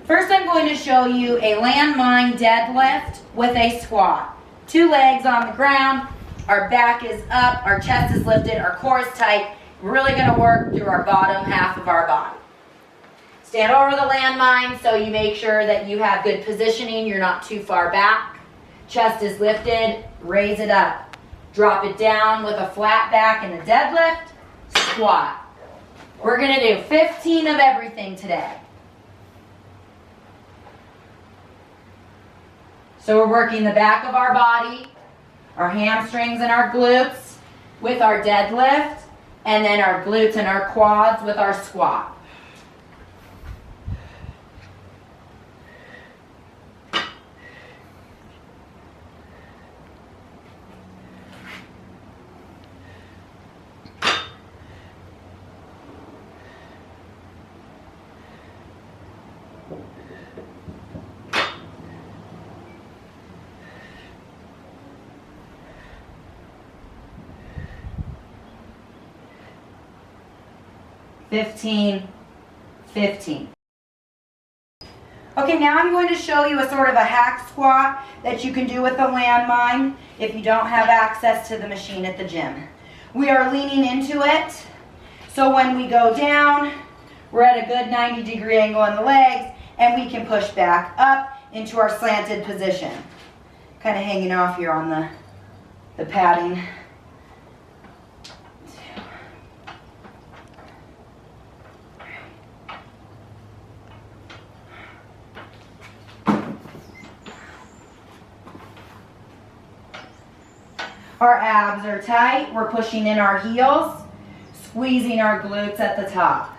First, I'm going to show you a landmine deadlift with a squat. 2 legs on the ground, our back is up, our chest is lifted, our core is tight. We're really going to work through our bottom half of our body. Stand over the landmine so you make sure that you have good positioning, you're not too far back. Chest is lifted, raise it up. Drop it down with a flat back in the deadlift, squat. We're going to do 15 of everything today. So we're working the back of our body, our hamstrings and our glutes with our deadlift, and then our glutes and our quads with our squat. Fifteen. Okay, now I'm going to show you a sort of a hack squat that you can do with the landmine if you don't have access to the machine at the gym. We are leaning into it, so when we go down, we're at a good 90-degree angle in the legs, and we can push back up into our slanted position. Kind of hanging off here on the padding. Our abs are tight, we're pushing in our heels, squeezing our glutes at the top.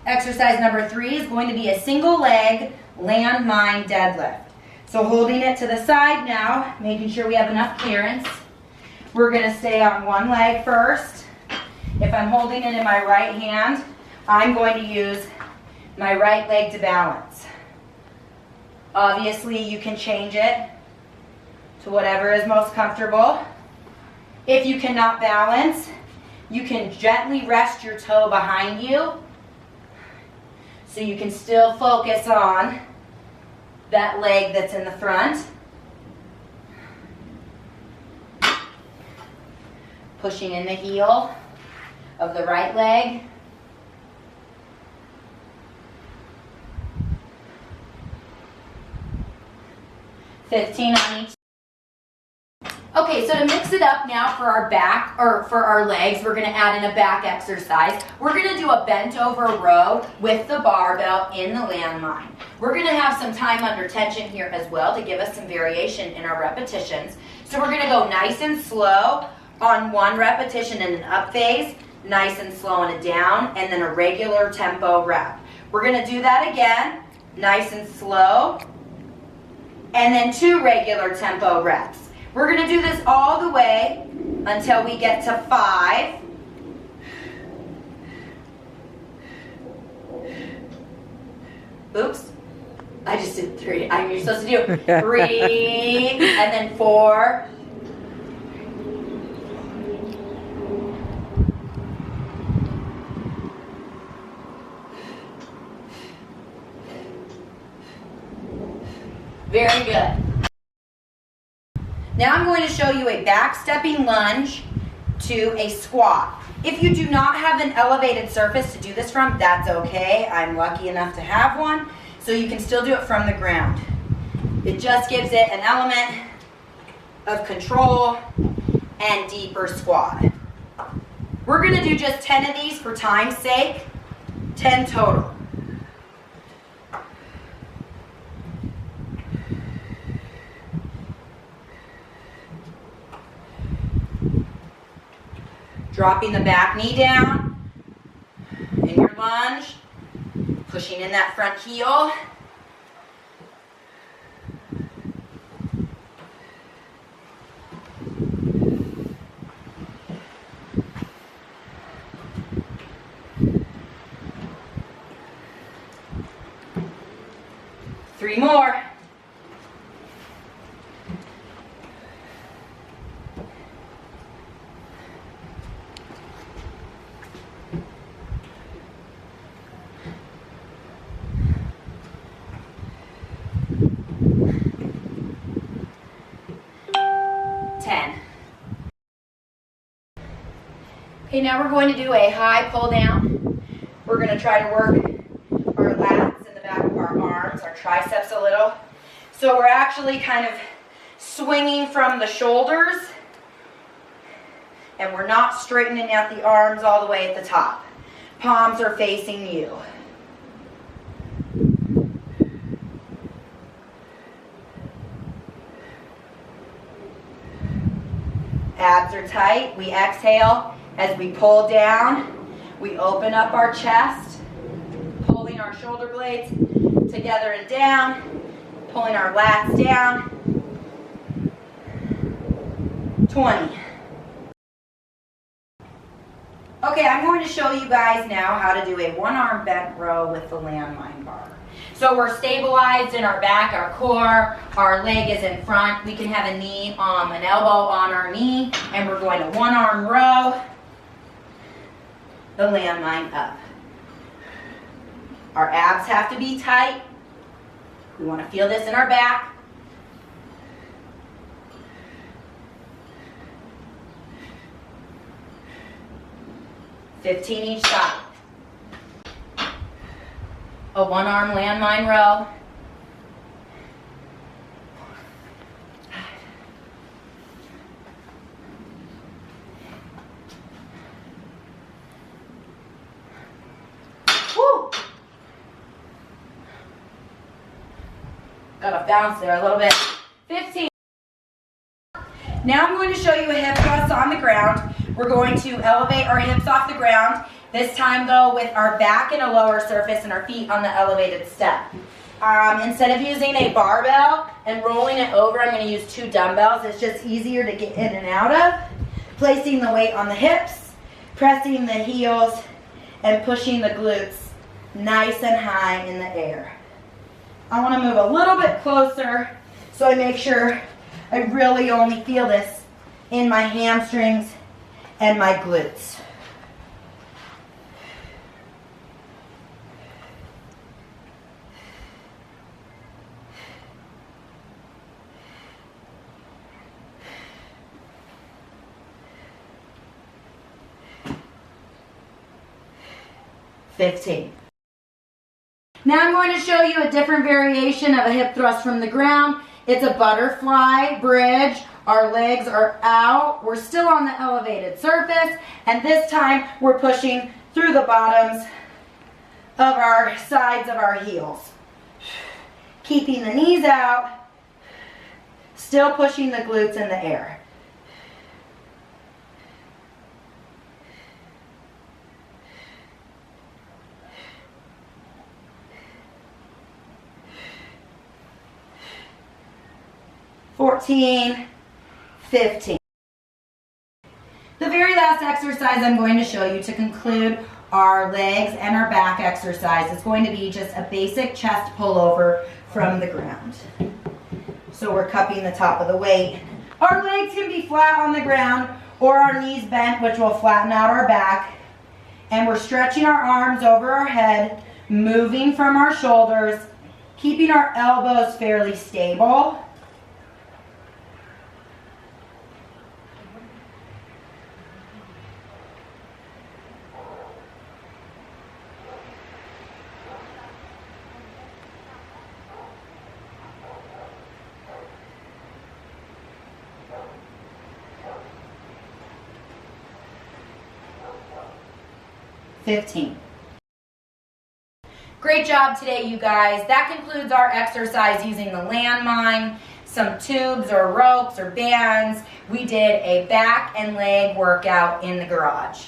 Exercise number 3 is going to be a single leg landmine deadlift. So holding it to the side now, making sure we have enough clearance. We're going to stay on one leg first. If I'm holding it in my right hand, I'm going to use my right leg to balance. Obviously, you can change it to whatever is most comfortable. If you cannot balance, you can gently rest your toe behind you so you can still focus on that leg that's in the front. Pushing in the heel of the right leg. Fifteen on each. Okay, so to mix it up now for our back, or for our legs, we're going to add in a back exercise. We're going to do a bent over row with the barbell in the landmine. We're going to have some time under tension here as well to give us some variation in our repetitions. So we're going to go nice and slow on one repetition in an up phase, nice and slow on a down, and then a regular tempo rep. We're going to do that again, nice and slow, and then 2 regular tempo reps. We're going to do this all the way until we get to 5. Oops. I just did 3. You're supposed to do 3 and then 4. Very good. Now I'm going to show you a back stepping lunge to a squat. If you do not have an elevated surface to do this from, that's okay. I'm lucky enough to have one, so you can still do it from the ground. It just gives it an element of control and deeper squat. We're going to do just 10 of these for time's sake, 10 total. Dropping the back knee down in your lunge, pushing in that front heel. Okay, now we're going to do a high pull down. We're going to try to work our lats in the back of our arms, our triceps a little. So we're actually kind of swinging from the shoulders, and we're not straightening out the arms all the way at the top. Palms are facing you. Abs are tight. We exhale as we pull down. We open up our chest, pulling our shoulder blades together and down, pulling our lats down. 20. Okay, I'm going to show you guys now how to do a one-arm bent row with the landmine bar. So we're stabilized in our back, our core, our leg is in front. We can have a knee, an elbow on our knee, and we're going to one-arm row the landmine up. Our abs have to be tight. We want to feel this in our back. $15 each side. A one-arm landmine row. Woo! Gotta bounce there a little bit. 15. Now I'm going to show you a hip thrust on the ground. We're going to elevate our hips off the ground. This time though with our back in a lower surface and our feet on the elevated step. Instead of using a barbell and rolling it over, I'm going to use 2 dumbbells. It's just easier to get in and out of. Placing the weight on the hips, pressing the heels, and pushing the glutes nice and high in the air. I want to move a little bit closer so I make sure I really only feel this in my hamstrings and my glutes. Now I'm going to show you a different variation of a hip thrust from the ground. It's a butterfly bridge. Our legs are out. We're still on the elevated surface, and this time we're pushing through the bottoms of our sides of our heels. Keeping the knees out, still pushing the glutes in the air. $14, $15. The very last exercise I'm going to show you to conclude our legs and our back exercise is going to be just a basic chest pullover from the ground. So we're cupping the top of the weight. Our legs can be flat on the ground or our knees bent, which will flatten out our back. And we're stretching our arms over our head, moving from our shoulders, keeping our elbows fairly stable. $15. Great job today, you guys. That concludes our exercise using the landmine, some tubes or ropes or bands. We did a back and leg workout in the garage.